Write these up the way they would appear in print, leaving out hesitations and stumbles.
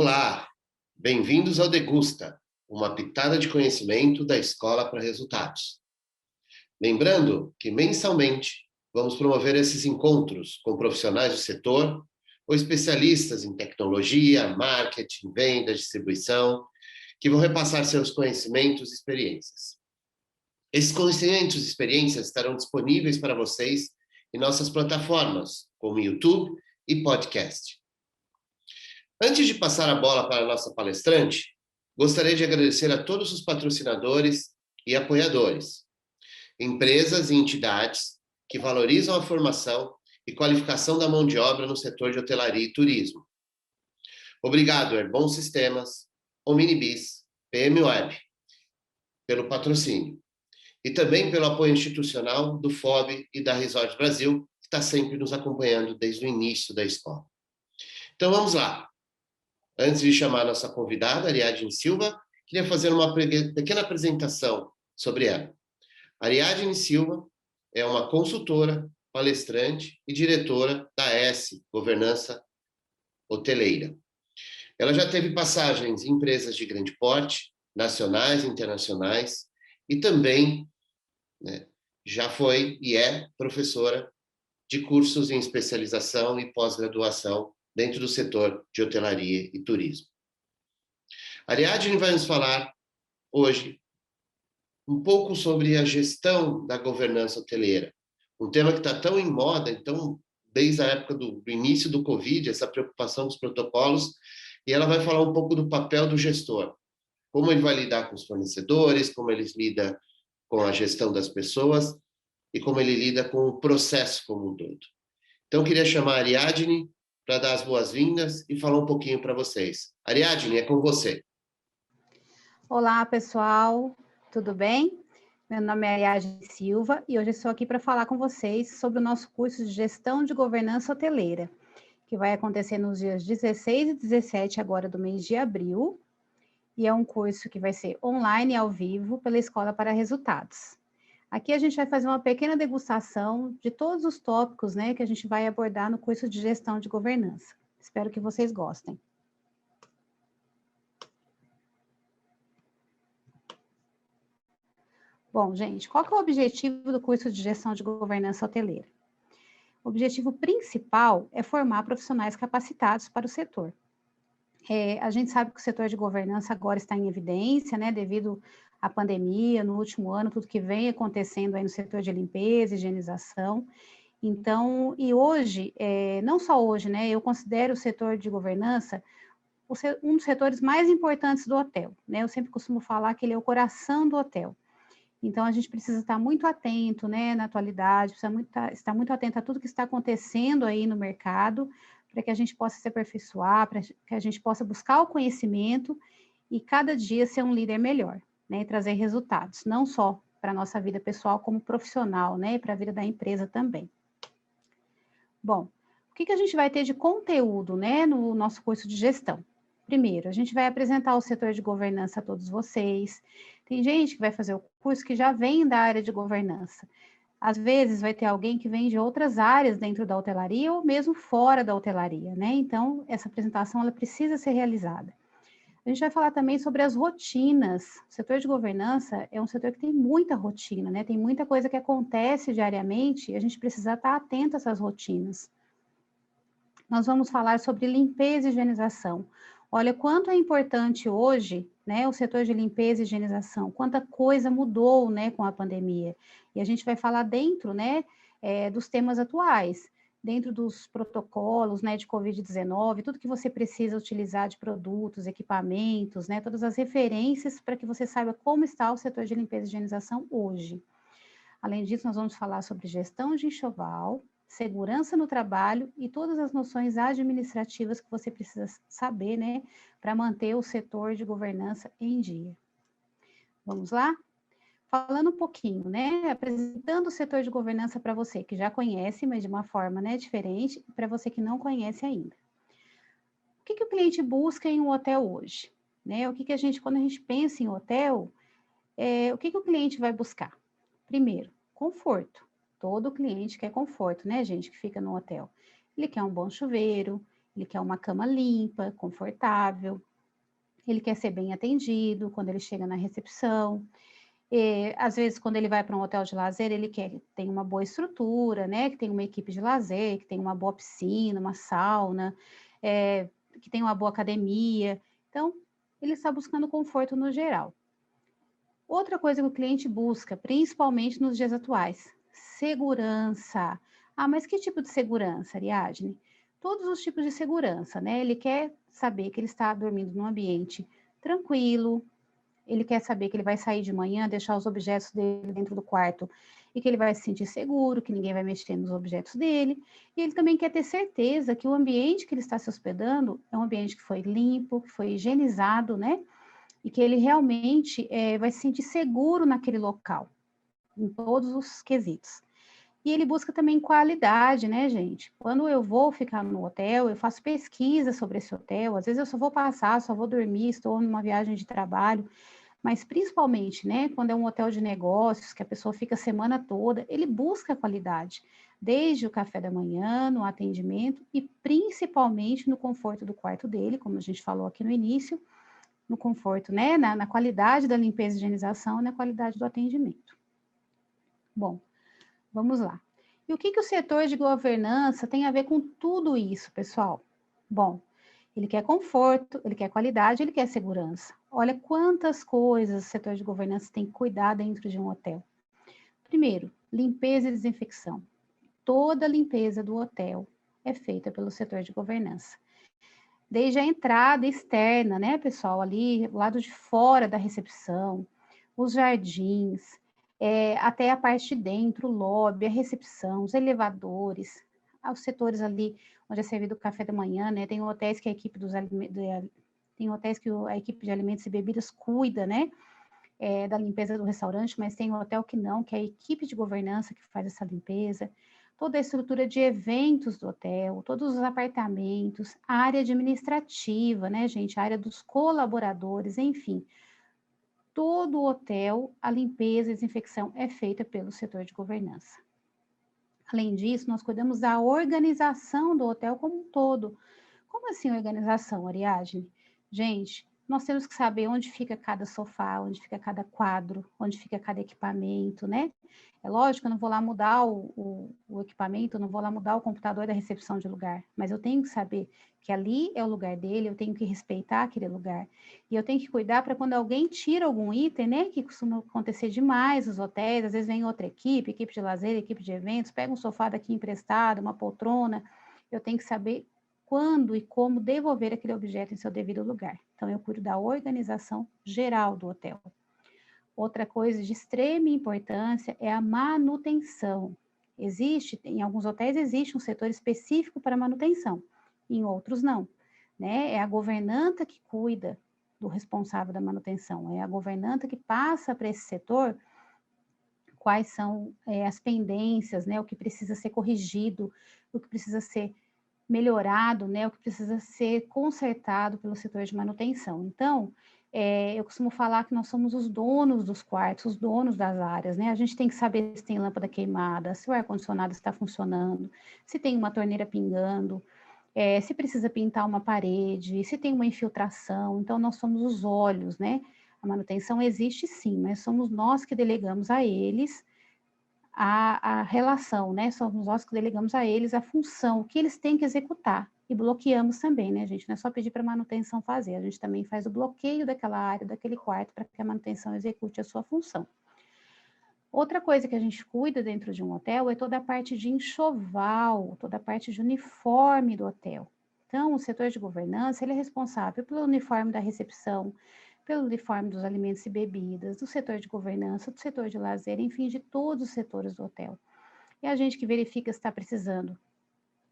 Olá, bem-vindos ao Degusta, uma pitada de conhecimento da Escola para Resultados. Lembrando que mensalmente vamos promover esses encontros com profissionais do setor ou especialistas em tecnologia, marketing, venda, distribuição, que vão repassar seus conhecimentos e experiências. Esses conhecimentos e experiências estarão disponíveis para vocês em nossas plataformas, como YouTube e podcast. Antes de passar a bola para a nossa palestrante, gostaria de agradecer a todos os patrocinadores e apoiadores, empresas e entidades que valorizam a formação e qualificação da mão de obra no setor de hotelaria e turismo. Obrigado, Airbon Sistemas, Ominibis, PM Web, pelo patrocínio. E também pelo apoio institucional do FOB e da Resort Brasil, que está sempre nos acompanhando desde o início da escola. Então vamos lá. Antes de chamar a nossa convidada, Ariadne Silva, queria fazer uma pequena apresentação sobre ela. Ariadne Silva é uma consultora, palestrante e diretora da S, Governança Hoteleira. Ela já teve passagens em empresas de grande porte, nacionais e internacionais, e também já foi e é professora de cursos em especialização e pós-graduação dentro do setor de hotelaria e turismo. Ariadne vai nos falar hoje um pouco sobre a gestão da governança hoteleira, um tema que está tão em moda, então, desde a época do início do Covid, essa preocupação com os protocolos, e ela vai falar um pouco do papel do gestor, como ele vai lidar com os fornecedores, como ele lida com a gestão das pessoas e como ele lida com o processo como um todo. Então, eu queria chamar a Ariadne para dar as boas-vindas e falar um pouquinho para vocês. Ariadne, é com você. Olá, pessoal, tudo bem? Meu nome é Ariadne Silva e hoje estou aqui para falar com vocês sobre o nosso curso de Gestão de Governança Hoteleira, que vai acontecer nos dias 16 e 17 agora do mês de abril, e é um curso que vai ser online e ao vivo pela Escola para Resultados. Aqui a gente vai fazer uma pequena degustação de todos os tópicos, que a gente vai abordar no curso de Gestão de Governança. Espero que vocês gostem. Bom, gente, qual que é o objetivo do curso de Gestão de Governança Hoteleira? O objetivo principal é formar profissionais capacitados para o setor. A gente sabe que o setor de governança agora está em evidência, devido à pandemia, no último ano, tudo que vem acontecendo aí no setor de limpeza, higienização. Então, e hoje, não só hoje, eu considero o setor de governança um dos setores mais importantes do hotel, Eu sempre costumo falar que ele é o coração do hotel. Então, a gente precisa estar muito atento, na atualidade, precisa estar muito atento a tudo que está acontecendo aí no mercado, para que a gente possa se aperfeiçoar, para que a gente possa buscar o conhecimento e cada dia ser um líder melhor, e trazer resultados, não só para a nossa vida pessoal, como profissional, e para a vida da empresa também. Bom, o que a gente vai ter de conteúdo, no nosso curso de gestão? Primeiro, a gente vai apresentar o setor de governança a todos vocês. Tem gente que vai fazer o curso que já vem da área de governança. Às vezes vai ter alguém que vem de outras áreas dentro da hotelaria ou mesmo fora da hotelaria, Então, essa apresentação ela precisa ser realizada. A gente vai falar também sobre as rotinas. O setor de governança é um setor que tem muita rotina, Tem muita coisa que acontece diariamente e a gente precisa estar atento a essas rotinas. Nós vamos falar sobre limpeza e higienização. Olha, quanto é importante hoje, o setor de limpeza e higienização, quanta coisa mudou, com a pandemia. E a gente vai falar dentro, dos temas atuais, dentro dos protocolos, de Covid-19, tudo que você precisa utilizar de produtos, equipamentos, todas as referências para que você saiba como está o setor de limpeza e higienização hoje. Além disso, nós vamos falar sobre gestão de enxoval, segurança no trabalho e todas as noções administrativas que você precisa saber, para manter o setor de governança em dia. Vamos lá? Falando um pouquinho, apresentando o setor de governança para você que já conhece, mas de uma forma, diferente, e para você que não conhece ainda. O que o cliente busca em um hotel hoje? O que a gente, quando a gente pensa em hotel, o que o cliente vai buscar? Primeiro, conforto. Todo cliente quer conforto, gente, que fica no hotel. Ele quer um bom chuveiro, Ele quer uma cama limpa, confortável, ele quer ser bem atendido quando ele chega na recepção. Às vezes, quando ele vai para um hotel de lazer, ele quer que tenha uma boa estrutura, né? Que tenha uma equipe de lazer, que tenha uma boa piscina, uma sauna, que tenha uma boa academia. Então, ele está buscando conforto no geral. Outra coisa que o cliente busca, principalmente nos dias atuais, segurança. Ah, mas que tipo de segurança, Ariadne? Todos os tipos de segurança, né? Ele quer saber que ele está dormindo num ambiente tranquilo, ele quer saber que ele vai sair de manhã, deixar os objetos dele dentro do quarto e que ele vai se sentir seguro, que ninguém vai mexer nos objetos dele. E ele também quer ter certeza que o ambiente que ele está se hospedando é um ambiente que foi limpo, que foi higienizado, né? E que ele realmente vai se sentir seguro naquele local, em todos os quesitos. E ele busca também qualidade, né, gente? Quando eu vou ficar no hotel, eu faço pesquisa sobre esse hotel. Às vezes eu só vou passar, só vou dormir, estou numa viagem de trabalho. Mas principalmente, né, quando é um hotel de negócios, que a pessoa fica a semana toda, ele busca qualidade, desde o café da manhã, no atendimento e principalmente no conforto do quarto dele, como a gente falou aqui no início, no conforto, né, na qualidade da limpeza e higienização e na qualidade do atendimento. Bom, vamos lá. E o que o setor de governança tem a ver com tudo isso, pessoal? Bom, ele quer conforto, ele quer qualidade, ele quer segurança. Olha quantas coisas o setor de governança tem que cuidar dentro de um hotel. Primeiro, limpeza e desinfecção. Toda a limpeza do hotel é feita pelo setor de governança. Desde a entrada externa, né, pessoal, ali, lado de fora da recepção, os jardins, até a parte de dentro, o lobby, a recepção, os elevadores, os setores ali onde é servido o café da manhã, né? Tem hotéis que a equipe tem hotéis que a equipe de alimentos e bebidas cuida, né? Da limpeza do restaurante, mas tem um hotel que não, que é a equipe de governança que faz essa limpeza. Toda a estrutura de eventos do hotel, todos os apartamentos, a área administrativa, né, gente? A área dos colaboradores, enfim. Todo o hotel, a limpeza e desinfecção é feita pelo setor de governança. Além disso, nós cuidamos da organização do hotel como um todo. Como assim organização, Ariadne? Gente, nós temos que saber onde fica cada sofá, onde fica cada quadro, onde fica cada equipamento, né? É lógico, eu não vou lá mudar o equipamento, eu não vou lá mudar o computador da recepção de lugar, mas eu tenho que saber que ali é o lugar dele, eu tenho que respeitar aquele lugar. E eu tenho que cuidar para quando alguém tira algum item, né? Que costuma acontecer demais nos hotéis, às vezes vem outra equipe de lazer, equipe de eventos, pega um sofá daqui emprestado, uma poltrona, eu tenho que saber quando e como devolver aquele objeto em seu devido lugar. Então, eu cuido da organização geral do hotel. Outra coisa de extrema importância é a manutenção. Em alguns hotéis existe um setor específico para manutenção, em outros não, né? É a governanta que cuida do responsável da manutenção, é a governanta que passa para esse setor quais são as pendências, né? O que precisa ser corrigido, o que precisa ser melhorado, né, o que precisa ser consertado pelo setor de manutenção. Então, eu costumo falar que nós somos os donos dos quartos, os donos das áreas, né? A gente tem que saber se tem lâmpada queimada, se o ar-condicionado está funcionando, se tem uma torneira pingando, se precisa pintar uma parede, se tem uma infiltração. Então, nós somos os olhos, né? A manutenção existe sim, mas somos nós que delegamos a eles a relação, né? Somos nós que delegamos a eles a função, o que eles têm que executar. E bloqueamos também, né, gente? Não é só pedir para a manutenção fazer, a gente também faz o bloqueio daquela área, daquele quarto, para que a manutenção execute a sua função. Outra coisa que a gente cuida dentro de um hotel é toda a parte de enxoval, toda a parte de uniforme do hotel. Então, o setor de governança, ele é responsável pelo uniforme da recepção, pelo uniforme dos alimentos e bebidas, do setor de governança, do setor de lazer, enfim, de todos os setores do hotel. E a gente que verifica se está precisando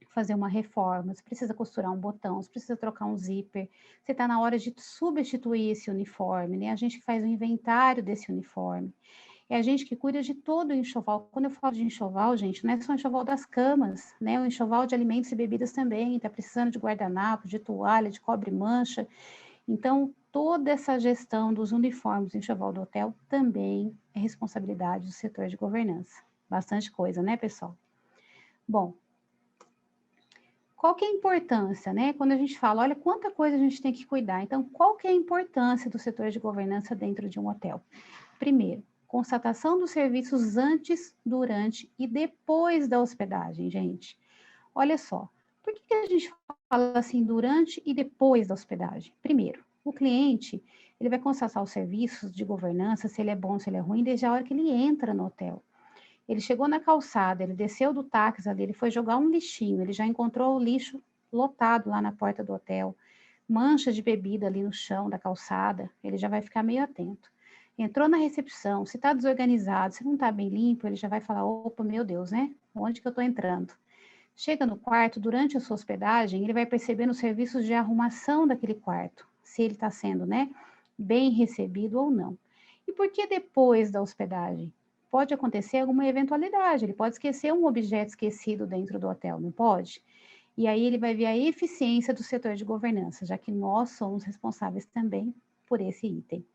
fazer uma reforma, se precisa costurar um botão, se precisa trocar um zíper, se está na hora de substituir esse uniforme, né? A gente que faz o inventário desse uniforme. É a gente que cuida de todo o enxoval. Quando eu falo de enxoval, gente, não é só o enxoval das camas, né? O enxoval de alimentos e bebidas também, está precisando de guardanapo, de toalha, de cobre-mancha. Então, toda essa gestão dos uniformes em enxoval do hotel também é responsabilidade do setor de governança. Bastante coisa, né, pessoal? Bom, Qual que é a importância, né? Quando a gente fala, olha quanta coisa a gente tem que cuidar. Então, qual que é a importância do setor de governança dentro de um hotel? Primeiro, constatação dos serviços antes, durante e depois da hospedagem, gente. Olha só, por que a gente fala assim durante e depois da hospedagem? Primeiro, o cliente, ele vai constatar os serviços de governança, se ele é bom, se ele é ruim, desde a hora que ele entra no hotel. Ele chegou na calçada, ele desceu do táxi ali, ele foi jogar um lixinho, ele já encontrou o lixo lotado lá na porta do hotel, mancha de bebida ali no chão da calçada, ele já vai ficar meio atento. Entrou na recepção, se está desorganizado, se não está bem limpo, ele já vai falar, opa, meu Deus, né? Onde que eu estou entrando? Chega no quarto, durante a sua hospedagem, ele vai percebendo os serviços de arrumação daquele quarto, se ele está sendo, né, bem recebido ou não. E por que depois da hospedagem? Pode acontecer alguma eventualidade, ele pode esquecer um objeto esquecido dentro do hotel, não pode? E aí ele vai ver a eficiência do setor de governança, já que nós somos responsáveis também por esse item.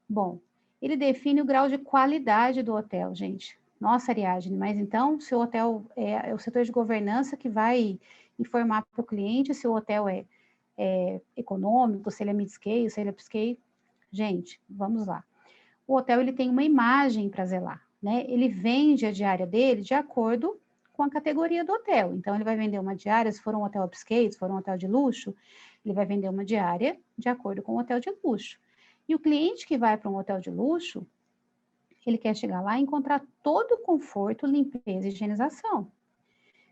Bom, ele define o grau de qualidade do hotel, gente. Nossa, Ariadne, mas então, se o hotel é o setor de governança que vai informar para o cliente se o hotel é econômico, se ele é mid-scale, se ele é upscale. Gente, vamos lá. O hotel, ele tem uma imagem para zelar, né? Ele vende a diária dele de acordo com a categoria do hotel. Então, ele vai vender uma diária, se for um hotel upscale, se for um hotel de luxo, ele vai vender uma diária de acordo com o hotel de luxo. E o cliente que vai para um hotel de luxo, ele quer chegar lá e encontrar todo o conforto, limpeza e higienização.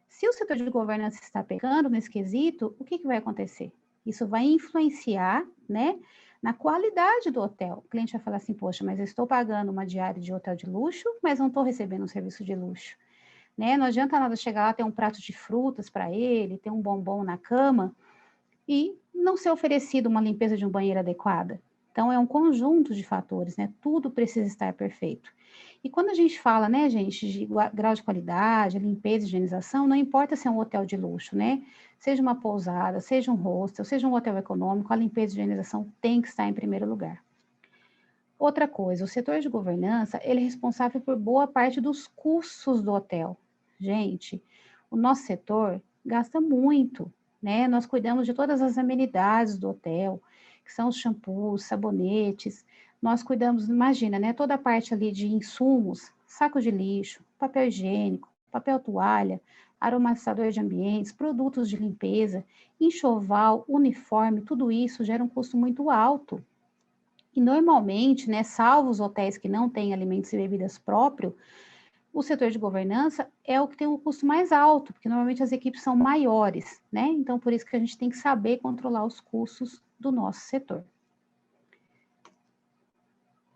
Se o setor de governança está pegando nesse quesito, o que vai acontecer? Isso vai influenciar, né, na qualidade do hotel. O cliente vai falar assim, poxa, mas eu estou pagando uma diária de hotel de luxo, mas não estou recebendo um serviço de luxo. Né? Não adianta nada chegar lá, ter um prato de frutas para ele, ter um bombom na cama e não ser oferecido uma limpeza de um banheiro adequada. Então, é um conjunto de fatores, né? Tudo precisa estar perfeito. E quando a gente fala, né, gente, de grau de qualidade, limpeza e higienização, não importa se é um hotel de luxo, né? Seja uma pousada, seja um hostel, seja um hotel econômico, a limpeza e higienização tem que estar em primeiro lugar. Outra coisa, o setor de governança, ele é responsável por boa parte dos custos do hotel. Gente, o nosso setor gasta muito, né? Nós cuidamos de todas as amenidades do hotel, que são os shampoos, sabonetes. Nós cuidamos, imagina, né? Toda a parte ali de insumos, saco de lixo, papel higiênico, papel toalha, aromatizador de ambientes, produtos de limpeza, enxoval, uniforme, tudo isso gera um custo muito alto. E normalmente, né, salvo os hotéis que não têm alimentos e bebidas próprios, o setor de governança é o que tem o custo mais alto, porque normalmente as equipes são maiores, né? Então, por isso que a gente tem que saber controlar os custos do nosso setor.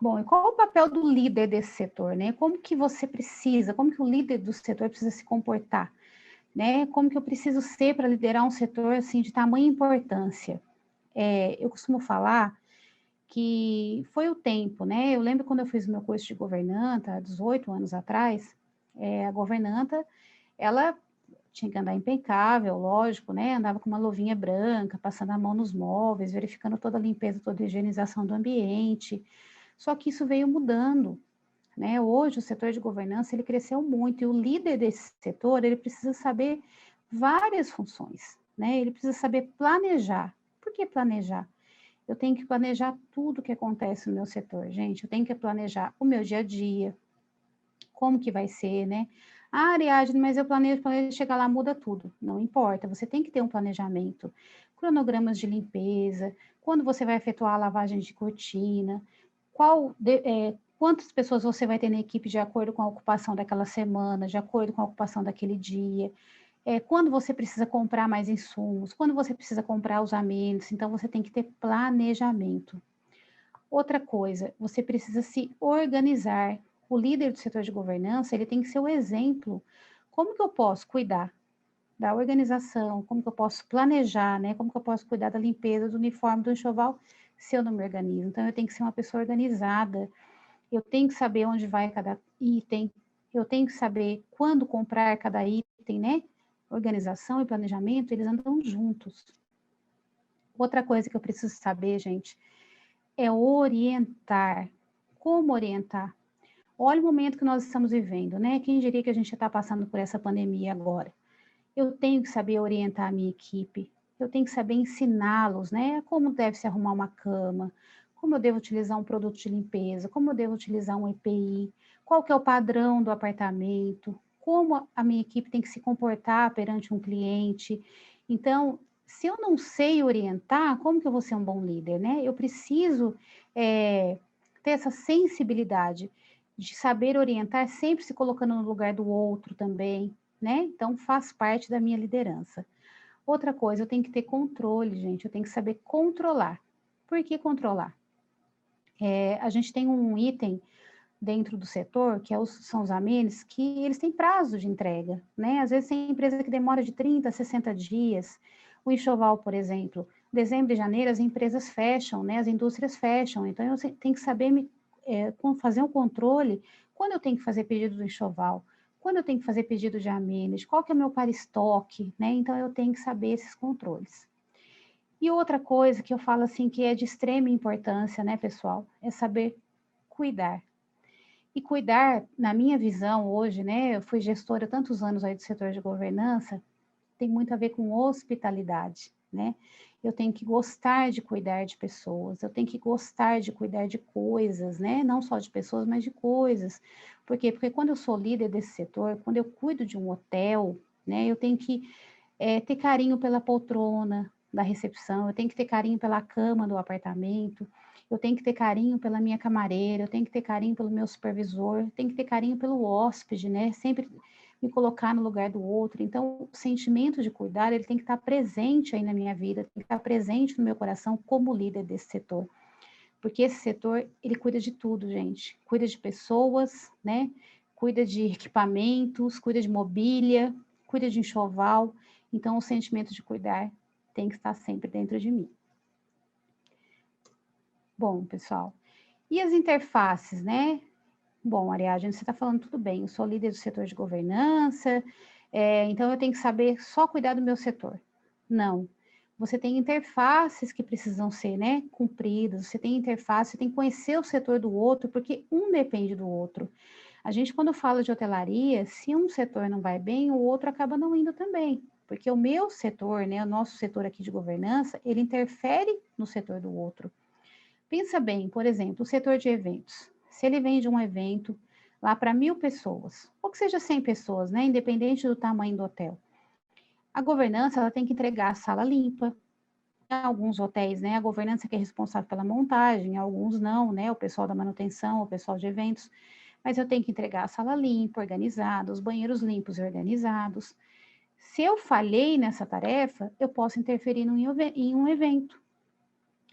Bom, e qual é o papel do líder desse setor, né? Como que você precisa, como que o líder do setor precisa se comportar, né? Como que eu preciso ser para liderar um setor, assim, de tamanha importância? Eu costumo falar que foi o tempo, né? Eu lembro quando eu fiz o meu curso de governanta, há 18 anos atrás, a governanta, ela tinha que andar impecável, lógico, né? Andava com uma luvinha branca, passando a mão nos móveis, verificando toda a limpeza, toda a higienização do ambiente. Só que isso veio mudando, né? Hoje o setor de governança, ele cresceu muito, e o líder desse setor, ele precisa saber várias funções, né? Ele precisa saber planejar. Por que planejar? Eu tenho que planejar tudo que acontece no meu setor, gente. Eu tenho que planejar o meu dia a dia, como que vai ser, né? Ah, Ariadne, mas eu planejo chegar lá, muda tudo. Não importa, você tem que ter um planejamento. Cronogramas de limpeza, quando você vai efetuar a lavagem de cortina, quantas pessoas você vai ter na equipe de acordo com a ocupação daquela semana, de acordo com a ocupação daquele dia. Quando você precisa comprar mais insumos, quando você precisa comprar os amenos, então você tem que ter planejamento. Outra coisa, você precisa se organizar. O líder do setor de governança, ele tem que ser o exemplo. Como que eu posso cuidar da organização? Como que eu posso planejar, né? Como que eu posso cuidar da limpeza, do uniforme, do enxoval, se eu não me organizo? Então, eu tenho que ser uma pessoa organizada. Eu tenho que saber onde vai cada item. Eu tenho que saber quando comprar cada item, né? Organização e planejamento, eles andam juntos. Outra coisa que eu preciso saber, gente, é orientar. Como orientar? Olha o momento que nós estamos vivendo, né? Quem diria que a gente está passando por essa pandemia agora? eu tenho que saber orientar a minha equipe, eu tenho que saber ensiná-los, né? Como deve se arrumar uma cama, como eu devo utilizar um produto de limpeza, como eu devo utilizar um EPI, qual que é o padrão do apartamento, como a minha equipe tem que se comportar perante um cliente. Então, se eu não sei orientar, como que eu vou ser um bom líder, né? Eu preciso ter essa sensibilidade de saber orientar, sempre se colocando no lugar do outro também, né? Então, faz parte da minha liderança. Outra coisa, eu tenho que ter controle, gente, eu tenho que saber controlar. Por que controlar? A gente tem um item dentro do setor, que são os AMENs, que eles têm prazo de entrega, né? Às vezes tem empresa que demora de 30 a 60 dias. O enxoval, por exemplo, dezembro e janeiro as empresas fecham, né? As indústrias fecham, então eu tenho que saber fazer um controle quando eu tenho que fazer pedido do enxoval, quando eu tenho que fazer pedido de AMENs, qual que é o meu para-estoque, né? Então eu tenho que saber esses controles. E outra coisa que eu falo assim que é de extrema importância, né, pessoal, é saber cuidar. E cuidar, na minha visão hoje, né, eu fui gestora há tantos anos aí do setor de governança, tem muito a ver com hospitalidade, né? Eu tenho que gostar de cuidar de pessoas, eu tenho que gostar de cuidar de coisas, né? Não só de pessoas, mas de coisas. Por quê? Porque quando eu sou líder desse setor, quando eu cuido de um hotel, né, eu tenho que ter carinho pela poltrona da recepção, eu tenho que ter carinho pela cama do apartamento, eu tenho que ter carinho pela minha camareira, eu tenho que ter carinho pelo meu supervisor, eu tenho que ter carinho pelo hóspede, né? Sempre me colocar no lugar do outro. Então, o sentimento de cuidar, ele tem que estar presente aí na minha vida, tem que estar presente no meu coração como líder desse setor. Porque esse setor, ele cuida de tudo, gente. Cuida de pessoas, né? Cuida de equipamentos, cuida de mobília, cuida de enxoval. Então, o sentimento de cuidar tem que estar sempre dentro de mim. Bom, pessoal, e as interfaces, né? Bom, Ariadne, você está falando tudo bem, eu sou líder do setor de governança, então eu tenho que saber só cuidar do meu setor. Não, você tem interfaces que precisam ser, né, cumpridas, você tem interface, você tem que conhecer o setor do outro, porque um depende do outro. A gente, quando fala de hotelaria, se um setor não vai bem, o outro acaba não indo também, porque o meu setor, né, o nosso setor aqui de governança, ele interfere no setor do outro. Pensa bem, por exemplo, o setor de eventos. Se ele vende um evento lá para 1.000 pessoas, ou que seja 100 pessoas, né, independente do tamanho do hotel, a governança ela tem que entregar a sala limpa. Em alguns hotéis, né, a governança que é responsável pela montagem, alguns não, né, o pessoal da manutenção, o pessoal de eventos, mas eu tenho que entregar a sala limpa, organizada, os banheiros limpos e organizados. Se eu falhei nessa tarefa, eu posso interferir em um evento,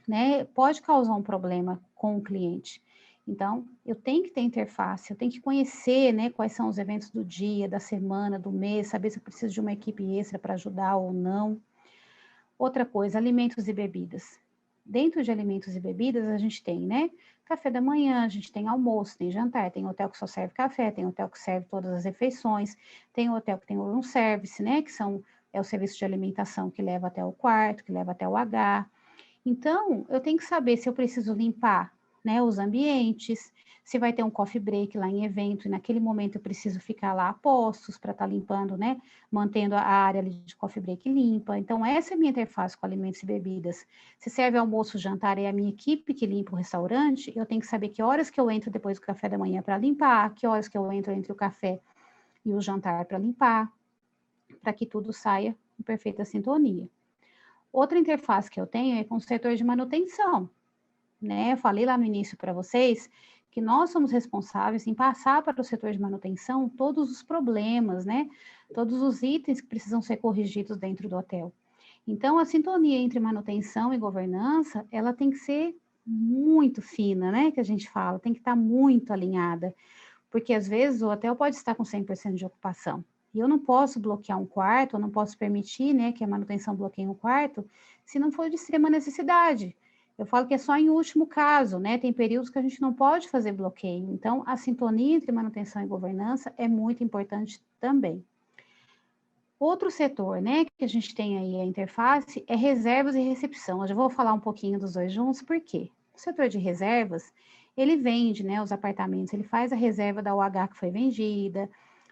né? Pode causar um problema com o cliente. Então, eu tenho que ter interface, eu tenho que conhecer, né, quais são os eventos do dia, da semana, do mês, saber se eu preciso de uma equipe extra para ajudar ou não. Outra coisa, alimentos e bebidas. Dentro de alimentos e bebidas, a gente tem, né, café da manhã, a gente tem almoço, tem jantar, tem hotel que só serve café, tem hotel que serve todas as refeições, tem hotel que tem o room service, né, que é o serviço de alimentação que leva até o quarto, que leva até o H. Então, eu tenho que saber se eu preciso limpar, né, os ambientes, se vai ter um coffee break lá em evento, e naquele momento eu preciso ficar lá a postos para estar limpando, né, mantendo a área ali de coffee break limpa. Então, essa é a minha interface com alimentos e bebidas. Se serve almoço, jantar, é a minha equipe que limpa o restaurante, eu tenho que saber que horas que eu entro depois do café da manhã para limpar, que horas que eu entro entre o café e o jantar para limpar, para que tudo saia em perfeita sintonia. Outra interface que eu tenho é com o setor de manutenção, né? Eu falei lá no início para vocês que nós somos responsáveis em passar para o setor de manutenção todos os problemas, né? Todos os itens que precisam ser corrigidos dentro do hotel. Então, a sintonia entre manutenção e governança, ela tem que ser muito fina, né? Que a gente fala, tem que estar muito alinhada, porque às vezes o hotel pode estar com 100% de ocupação. E eu não posso bloquear um quarto, eu não posso permitir, né, que a manutenção bloqueie um quarto, se não for de extrema necessidade. Eu falo que é só em último caso, né? Tem períodos que a gente não pode fazer bloqueio. Então, a sintonia entre manutenção e governança é muito importante também. Outro setor, né, que a gente tem aí a interface é reservas e recepção. Eu já vou falar um pouquinho dos dois juntos, por quê? O setor de reservas, ele vende, né, os apartamentos, ele faz a reserva da OH que foi vendida,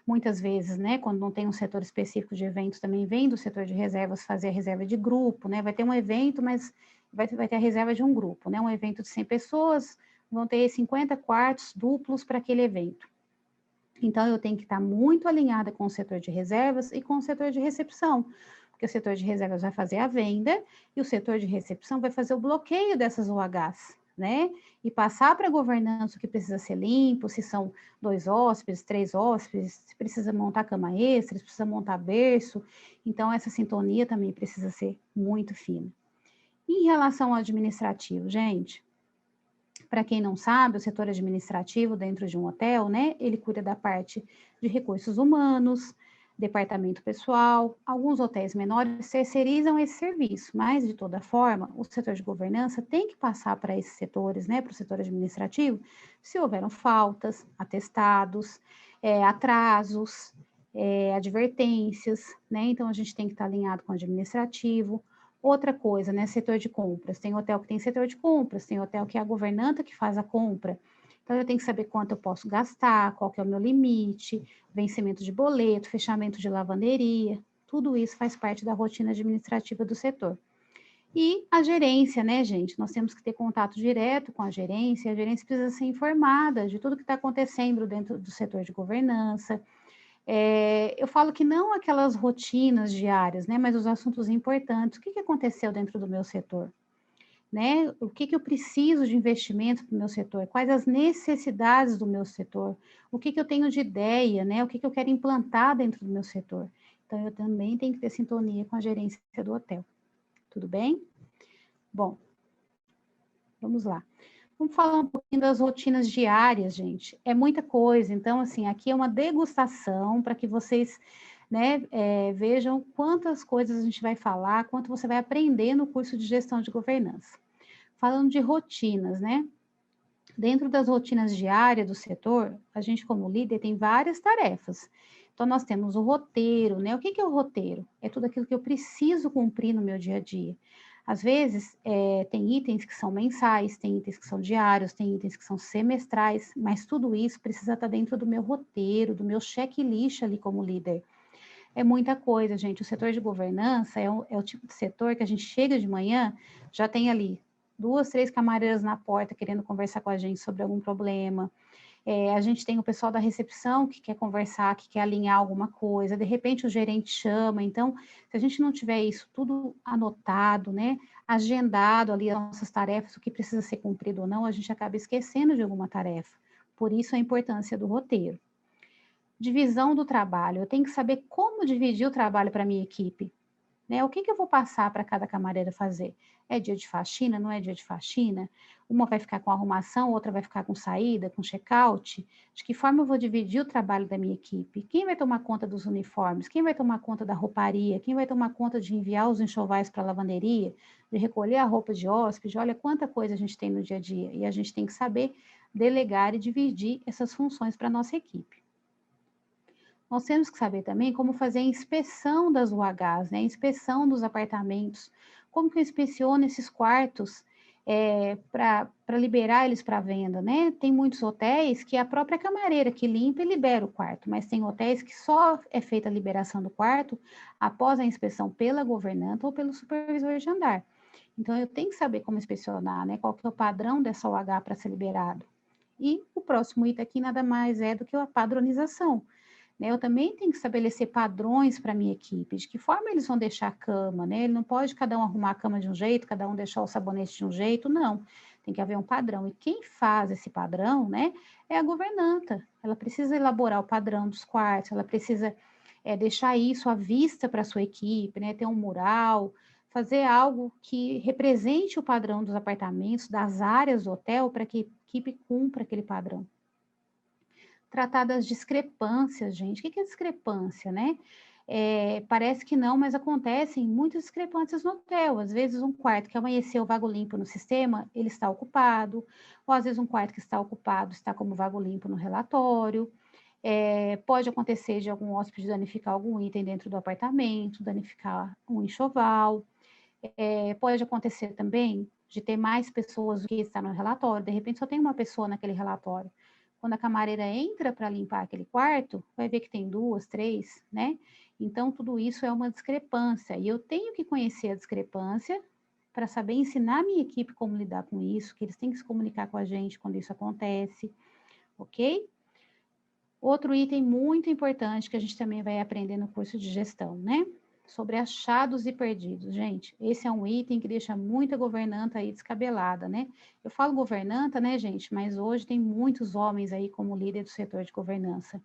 muitas vezes, né, quando não tem um setor específico de eventos, também vem do setor de reservas fazer a reserva de grupo, né, vai ter um evento, mas vai ter a reserva de um grupo, né, um evento de 100 pessoas, vão ter 50 quartos duplos para aquele evento. Então, eu tenho que estar muito alinhada com o setor de reservas e com o setor de recepção, porque o setor de reservas vai fazer a venda e o setor de recepção vai fazer o bloqueio dessas OHs, né? E passar para a governança o que precisa ser limpo, se são 2 hóspedes, 3 hóspedes, se precisa montar cama extra, se precisa montar berço. Então, essa sintonia também precisa ser muito fina. E em relação ao administrativo, gente, para quem não sabe, o setor administrativo dentro de um hotel, né, ele cuida da parte de recursos humanos, departamento pessoal. Alguns hotéis menores terceirizam esse serviço, mas, de toda forma, o setor de governança tem que passar para esses setores, né, para o setor administrativo, se houveram faltas, atestados, atrasos, advertências, né, então a gente tem que estar alinhado com o administrativo. Outra coisa, né, setor de compras. Tem hotel que tem setor de compras, tem hotel que é a governanta que faz a compra. Então, eu tenho que saber quanto eu posso gastar, qual que é o meu limite, vencimento de boleto, fechamento de lavanderia. Tudo isso faz parte da rotina administrativa do setor. E a gerência, né, gente? Nós temos que ter contato direto com a gerência precisa ser informada de tudo que está acontecendo dentro do setor de governança. Eu falo que não aquelas rotinas diárias, né, mas os assuntos importantes. O que aconteceu dentro do meu setor? Né? O que eu preciso de investimento para o meu setor? Quais as necessidades do meu setor? O que eu tenho de ideia, né? O que eu quero implantar dentro do meu setor? Então, eu também tenho que ter sintonia com a gerência do hotel. Tudo bem? Bom, vamos lá. Vamos falar um pouquinho das rotinas diárias, gente. É muita coisa. Então, assim, aqui é uma degustação para que vocês, né, vejam quantas coisas a gente vai falar, quanto você vai aprender no curso de gestão de governança. Falando de rotinas, né? Dentro das rotinas diárias do setor, a gente, como líder, tem várias tarefas. Então, nós temos o roteiro, né? O que é o roteiro? É tudo aquilo que eu preciso cumprir no meu dia a dia. Às vezes, tem itens que são mensais, tem itens que são diários, tem itens que são semestrais, mas tudo isso precisa estar dentro do meu roteiro, do meu checklist ali como líder. É muita coisa, gente. O setor de governança é o tipo de setor que a gente chega de manhã, já tem ali 2, 3 camareiras na porta querendo conversar com a gente sobre algum problema. A gente tem o pessoal da recepção que quer conversar, que quer alinhar alguma coisa. De repente, o gerente chama. Então, se a gente não tiver isso tudo anotado, né, agendado ali as nossas tarefas, o que precisa ser cumprido ou não, a gente acaba esquecendo de alguma tarefa. Por isso, a importância do roteiro. Divisão do trabalho. Eu tenho que saber como dividir o trabalho para a minha equipe. Né? O que eu vou passar para cada camareira fazer? É dia de faxina? Não é dia de faxina? Uma vai ficar com arrumação, outra vai ficar com saída, com check-out? De que forma eu vou dividir o trabalho da minha equipe? Quem vai tomar conta dos uniformes? Quem vai tomar conta da rouparia? Quem vai tomar conta de enviar os enxovais para a lavanderia? De recolher a roupa de hóspede? Olha quanta coisa a gente tem no dia a dia. E a gente tem que saber delegar e dividir essas funções para a nossa equipe. Nós temos que saber também como fazer a inspeção das UHs, né? A inspeção dos apartamentos. Como que eu inspeciono esses quartos para liberar eles para venda, né? Tem muitos hotéis que é a própria camareira que limpa e libera o quarto, mas tem hotéis que só é feita a liberação do quarto após a inspeção pela governanta ou pelo supervisor de andar. Então, eu tenho que saber como inspecionar, né? Qual que é o padrão dessa OH para ser liberado. E o próximo item aqui nada mais é do que a padronização. Né? Eu também tenho que estabelecer padrões para a minha equipe, de que forma eles vão deixar a cama, né? Ele não pode cada um arrumar a cama de um jeito, cada um deixar o sabonete de um jeito, não. Tem que haver um padrão. E quem faz esse padrão, né, é a governanta. Ela precisa elaborar o padrão dos quartos, ela precisa deixar isso à vista para a sua equipe, né? Ter um mural, fazer algo que represente o padrão dos apartamentos, das áreas do hotel, para que a equipe cumpra aquele padrão. Tratar das discrepâncias, gente. O que é discrepância, né? Parece que não, mas acontecem muitas discrepâncias no hotel. Às vezes, um quarto que amanheceu vago limpo no sistema, ele está ocupado. Ou, às vezes, um quarto que está ocupado está como vago limpo no relatório. Pode acontecer de algum hóspede danificar algum item dentro do apartamento, danificar um enxoval. Pode acontecer também de ter mais pessoas do que está no relatório. De repente, só tem uma pessoa naquele relatório. Quando a camareira entra para limpar aquele quarto, vai ver que tem 2, 3, né? Então, tudo isso é uma discrepância. E eu tenho que conhecer a discrepância para saber ensinar a minha equipe como lidar com isso, que eles têm que se comunicar com a gente quando isso acontece, ok? Outro item muito importante que a gente também vai aprender no curso de gestão, né? Sobre achados e perdidos. Gente, esse é um item que deixa muita governanta aí descabelada, né? Eu falo governanta, né, gente? Mas hoje tem muitos homens aí como líder do setor de governança.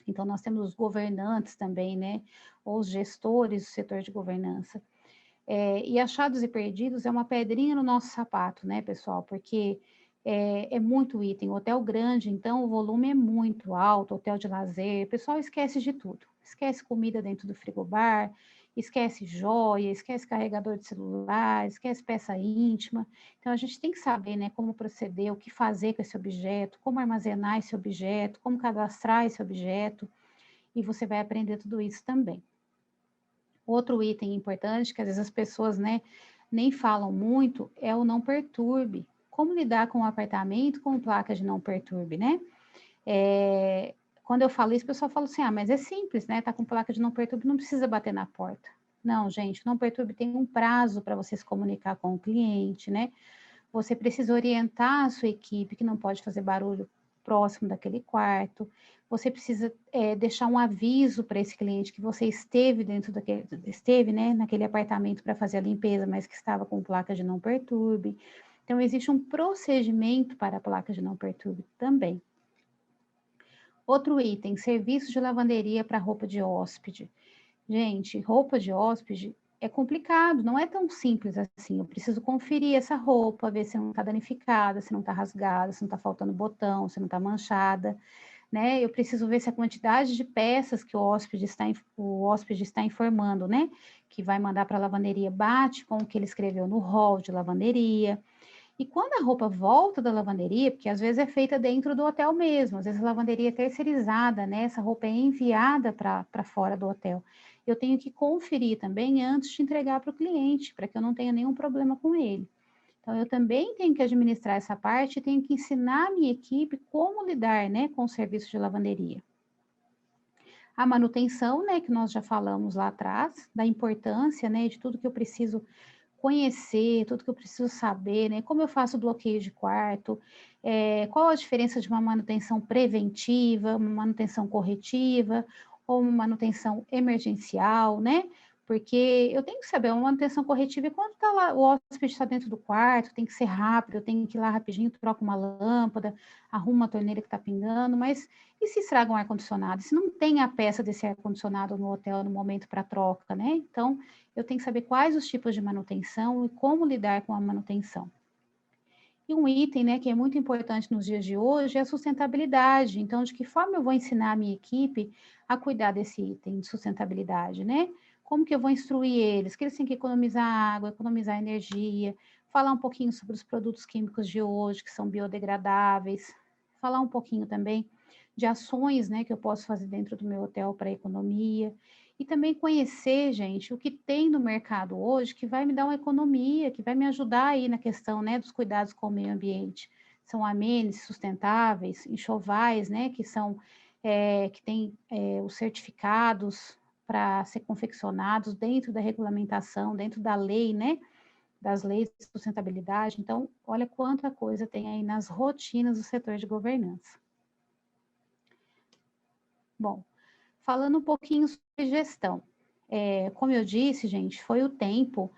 Então, nós temos os governantes também, né? Ou os gestores do setor de governança. E achados e perdidos é uma pedrinha no nosso sapato, né, pessoal? Porque é muito item. Hotel grande, então o volume é muito alto, hotel de lazer, o pessoal esquece de tudo. Esquece comida dentro do frigobar, esquece joia, esquece carregador de celular, esquece peça íntima. Então a gente tem que saber, né, como proceder, o que fazer com esse objeto, como armazenar esse objeto, como cadastrar esse objeto, e você vai aprender tudo isso também. Outro item importante, que às vezes as pessoas, né, nem falam muito, é o não perturbe. Como lidar com um apartamento com placa de não perturbe, né? Quando eu falo isso, o pessoal fala assim, mas é simples, né? Tá com placa de não perturbe, não precisa bater na porta. Não, gente, não perturbe tem um prazo para você se comunicar com o cliente, né? Você precisa orientar a sua equipe que não pode fazer barulho próximo daquele quarto. Você precisa deixar um aviso para esse cliente que você esteve né, naquele apartamento para fazer a limpeza, mas que estava com placa de não perturbe. Então, existe um procedimento para a placa de não perturbe também. Outro item, serviço de lavanderia para roupa de hóspede. Gente, roupa de hóspede é complicado, não é tão simples assim. Eu preciso conferir essa roupa, ver se não está danificada, se não está rasgada, se não está faltando botão, se não está manchada, né? Eu preciso ver se a quantidade de peças que o hóspede está informando, né? Que vai mandar para a lavanderia bate com o que ele escreveu no hall de lavanderia. E quando a roupa volta da lavanderia, porque às vezes é feita dentro do hotel mesmo, às vezes a lavanderia é terceirizada, né? Essa roupa é enviada para fora do hotel. Eu tenho que conferir também antes de entregar para o cliente, para que eu não tenha nenhum problema com ele. Então, eu também tenho que administrar essa parte e tenho que ensinar a minha equipe como lidar, né, com o serviço de lavanderia. A manutenção, né, que nós já falamos lá atrás, da importância, né, de tudo que eu preciso conhecer, tudo que eu preciso saber, né? Como eu faço bloqueio de quarto, qual a diferença de uma manutenção preventiva, uma manutenção corretiva, ou uma manutenção emergencial, né? Porque eu tenho que saber, uma manutenção corretiva é quando tá lá, o hóspede está dentro do quarto, tem que ser rápido, eu tenho que ir lá rapidinho, troco uma lâmpada, arrumo uma torneira que está pingando, mas e se estraga um ar-condicionado? Se não tem a peça desse ar-condicionado no hotel no momento para troca, né? Então, eu tenho que saber quais os tipos de manutenção e como lidar com a manutenção. E um item, né, que é muito importante nos dias de hoje é a sustentabilidade. Então, de que forma eu vou ensinar a minha equipe a cuidar desse item de sustentabilidade, né? Como que eu vou instruir eles? Que eles têm que economizar água, economizar energia, falar um pouquinho sobre os produtos químicos de hoje, que são biodegradáveis, falar um pouquinho também de ações, né, que eu posso fazer dentro do meu hotel para economia. E também conhecer, gente, o que tem no mercado hoje que vai me dar uma economia, que vai me ajudar aí na questão, né, dos cuidados com o meio ambiente. São amêndoas sustentáveis, enxovais, né, que são, que têm os certificados para ser confeccionados dentro da regulamentação, dentro da lei, né, das leis de sustentabilidade. Então, olha quanta coisa tem aí nas rotinas do setor de governança. Bom, falando um pouquinho sobre gestão. Como eu disse, gente, foi o tempo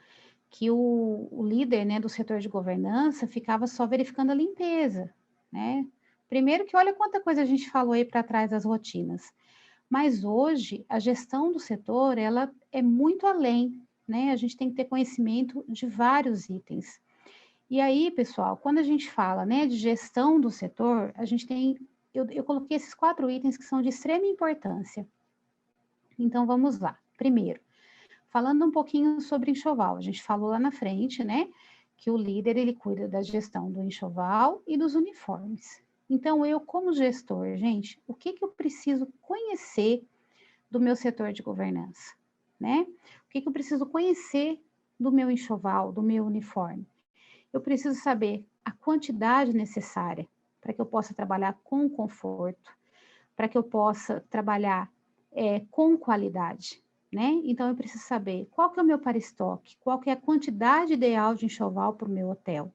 que o líder, né, do setor de governança ficava só verificando a limpeza, né? Primeiro que olha quanta coisa a gente falou aí para trás das rotinas. Mas hoje, a gestão do setor, ela é muito além, né? A gente tem que ter conhecimento de vários itens. E aí, pessoal, quando a gente fala, né, de gestão do setor, a gente tem, eu coloquei esses 4 itens que são de extrema importância. Então, vamos lá. Primeiro, falando um pouquinho sobre enxoval, a gente falou lá na frente, né, que o líder, ele cuida da gestão do enxoval e dos uniformes. Então, eu, como gestor, gente, o que eu preciso conhecer do meu setor de governança, né? O que eu preciso conhecer do meu enxoval, do meu uniforme? Eu preciso saber a quantidade necessária, para que eu possa trabalhar com conforto, para que eu possa trabalhar com qualidade, né? Então, eu preciso saber qual que é o meu para-estoque, qual que é a quantidade ideal de enxoval para o meu hotel,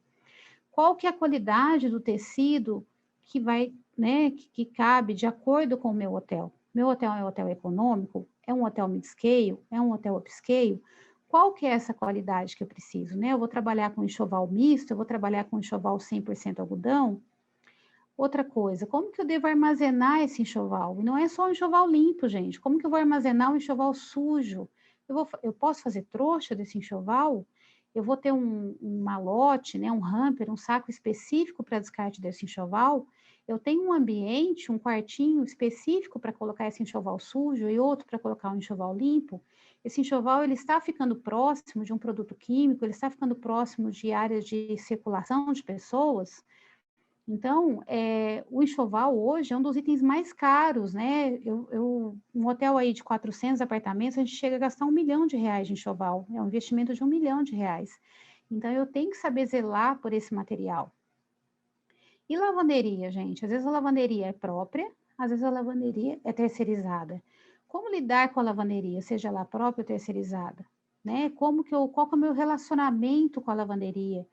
qual que é a qualidade do tecido que vai, né, que cabe de acordo com o meu hotel. Meu hotel é um hotel econômico? É um hotel mid-scale? É um hotel upscale? Qual que é essa qualidade que eu preciso, né? Eu vou trabalhar com enxoval misto, eu vou trabalhar com enxoval 100% algodão. Outra coisa, como que eu devo armazenar esse enxoval? E não é só um enxoval limpo, gente. Como que eu vou armazenar um enxoval sujo? Eu posso fazer trouxa desse enxoval? Eu vou ter um malote, né, um hamper, um saco específico para descarte desse enxoval? Eu tenho um ambiente, um quartinho específico para colocar esse enxoval sujo e outro para colocar um enxoval limpo? Esse enxoval, ele está ficando próximo de um produto químico? Ele está ficando próximo de áreas de circulação de pessoas? Então, o enxoval hoje é um dos itens mais caros, né? Um hotel aí de 400 apartamentos, a gente chega a gastar R$ 1 milhão de enxoval. É um investimento de R$ 1 milhão. Então, eu tenho que saber zelar por esse material. E lavanderia, gente? Às vezes a lavanderia é própria, às vezes a lavanderia é terceirizada. Como lidar com a lavanderia, seja ela própria ou terceirizada? Né? Qual que é o meu relacionamento com a lavanderia?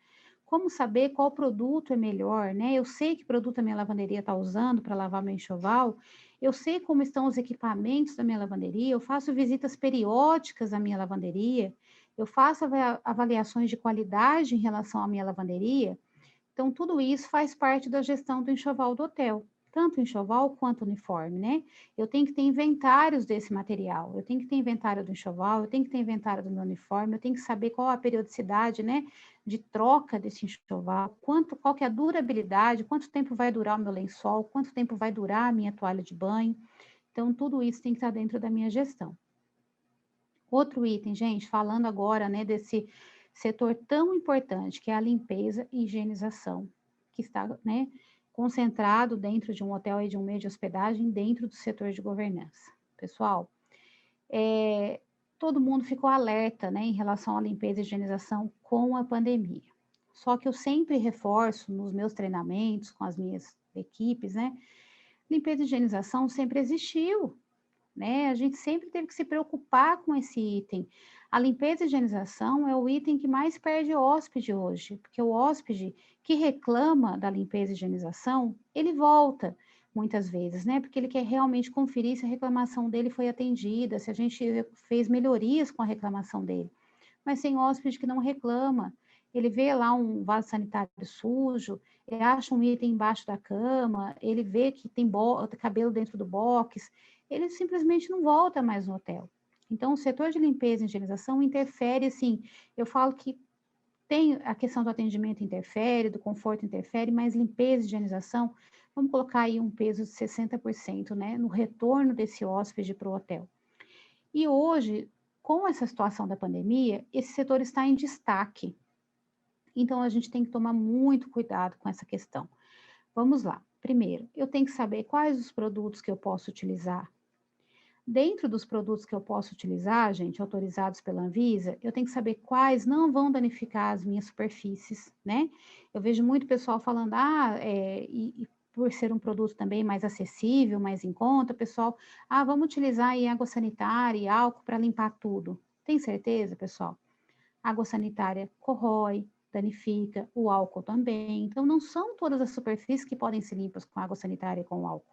Como saber qual produto é melhor, né? Eu sei que produto a minha lavanderia está usando para lavar meu enxoval, eu sei como estão os equipamentos da minha lavanderia, eu faço visitas periódicas à minha lavanderia, eu faço avaliações de qualidade em relação à minha lavanderia. Então, tudo isso faz parte da gestão do enxoval do hotel, tanto o enxoval quanto o uniforme, né? Eu tenho que ter inventários desse material, eu tenho que ter inventário do enxoval, eu tenho que ter inventário do meu uniforme, eu tenho que saber qual a periodicidade, né, de troca desse enxoval, qual que é a durabilidade, quanto tempo vai durar o meu lençol, quanto tempo vai durar a minha toalha de banho. Então, tudo isso tem que estar dentro da minha gestão. Outro item, gente, falando agora, né, desse setor tão importante que é a limpeza e higienização, que está, né, concentrado dentro de um hotel e de um meio de hospedagem dentro do setor de governança. Pessoal, todo mundo ficou alerta, né, em relação à limpeza e higienização com a pandemia. Só que eu sempre reforço nos meus treinamentos com as minhas equipes, né, limpeza e higienização sempre existiu, né? A gente sempre teve que se preocupar com esse item. A limpeza e higienização é o item que mais perde hóspede hoje, porque o hóspede que reclama da limpeza e higienização, ele volta muitas vezes, né? Porque ele quer realmente conferir se a reclamação dele foi atendida, se a gente fez melhorias com a reclamação dele. Mas tem hóspede que não reclama. Ele vê lá um vaso sanitário sujo, ele acha um item embaixo da cama, ele vê que tem cabelo dentro do box, ele simplesmente não volta mais no hotel. Então, o setor de limpeza e higienização interfere, assim, eu falo que tem a questão do atendimento interfere, do conforto interfere, mas limpeza e higienização, vamos colocar aí um peso de 60%, né, no retorno desse hóspede para o hotel. E hoje, com essa situação da pandemia, esse setor está em destaque. Então, a gente tem que tomar muito cuidado com essa questão. Vamos lá. Primeiro, eu tenho que saber quais os produtos que eu posso utilizar. Dentro dos produtos que eu posso utilizar, gente, autorizados pela Anvisa, eu tenho que saber quais não vão danificar as minhas superfícies, né? Eu vejo muito pessoal falando, e por ser um produto também mais acessível, mais em conta, pessoal, vamos utilizar aí água sanitária e álcool para limpar tudo. Tem certeza, pessoal? Água sanitária corrói, danifica, o álcool também. Então, não são todas as superfícies que podem ser limpas com água sanitária e com álcool.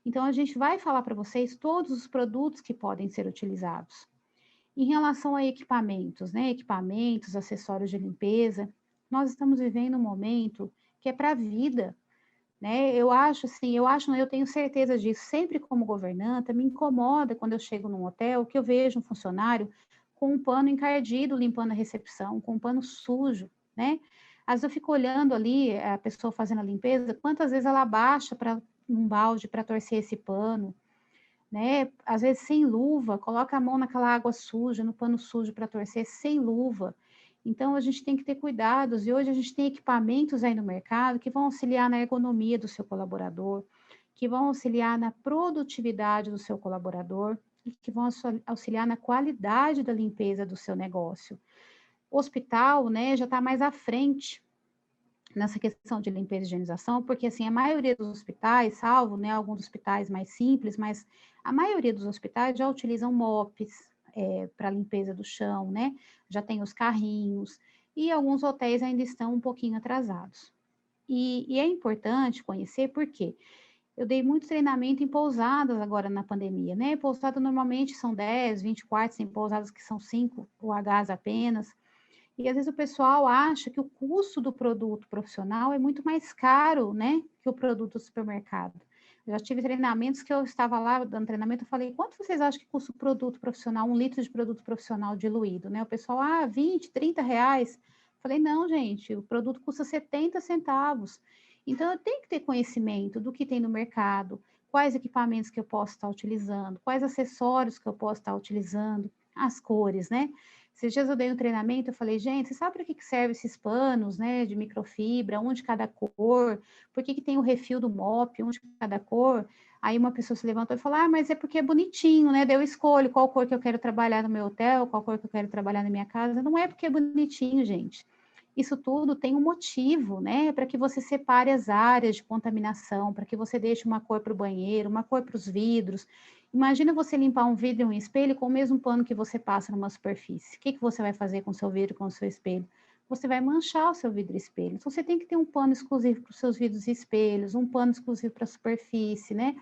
Então, a gente vai falar para vocês todos os produtos que podem ser utilizados. Em relação a equipamentos, né? Equipamentos, acessórios de limpeza, nós estamos vivendo um momento que é para a vida, né? Eu tenho certeza disso. Sempre como governanta, me incomoda quando eu chego num hotel que eu vejo um funcionário com um pano encardido limpando a recepção, com um pano sujo, né? Às vezes eu fico olhando ali a pessoa fazendo a limpeza, quantas vezes ela abaixa para um balde para torcer esse pano, né? Às vezes sem luva, coloca a mão naquela água suja, no pano sujo para torcer sem luva. Então a gente tem que ter cuidados e hoje a gente tem equipamentos aí no mercado que vão auxiliar na ergonomia do seu colaborador, que vão auxiliar na produtividade do seu colaborador e que vão auxiliar na qualidade da limpeza do seu negócio. O hospital, né, já está mais à frente nessa questão de limpeza e higienização, porque assim, a maioria dos hospitais, salvo, né, alguns hospitais mais simples, mas a maioria dos hospitais já utilizam mops para limpeza do chão, né? Já tem os carrinhos, e alguns hotéis ainda estão um pouquinho atrasados. E é importante conhecer porque eu dei muito treinamento em pousadas agora na pandemia, né? Pousada normalmente são 10, 20 quartos, tem pousadas que são 5 UHs apenas. E às vezes o pessoal acha que o custo do produto profissional é muito mais caro, né, que o produto do supermercado. Eu já tive treinamentos que eu estava lá dando treinamento, eu falei, quanto vocês acham que custa o produto profissional, 1 litro de produto profissional diluído, né? O pessoal, 20, 30 reais. Eu falei, não, gente, o produto custa 70 centavos. Então, eu tenho que ter conhecimento do que tem no mercado, quais equipamentos que eu posso estar utilizando, quais acessórios que eu posso estar utilizando, as cores, né? Esses dias eu dei um treinamento, eu falei, gente, você sabe para que serve esses panos, né, de microfibra, um de cada cor, por que tem o refil do mop, um de cada cor? Aí uma pessoa se levantou e falou, mas é porque é bonitinho, né, daí eu escolho qual cor que eu quero trabalhar no meu hotel, qual cor que eu quero trabalhar na minha casa, não é porque é bonitinho, gente. Isso tudo tem um motivo, né, para que você separe as áreas de contaminação, para que você deixe uma cor para o banheiro, uma cor para os vidros. Imagina você limpar um vidro e um espelho com o mesmo pano que você passa numa superfície. O que você vai fazer com o seu vidro, com o seu espelho? Você vai manchar o seu vidro e espelho. Então, você tem que ter um pano exclusivo para os seus vidros e espelhos, um pano exclusivo para a superfície, né?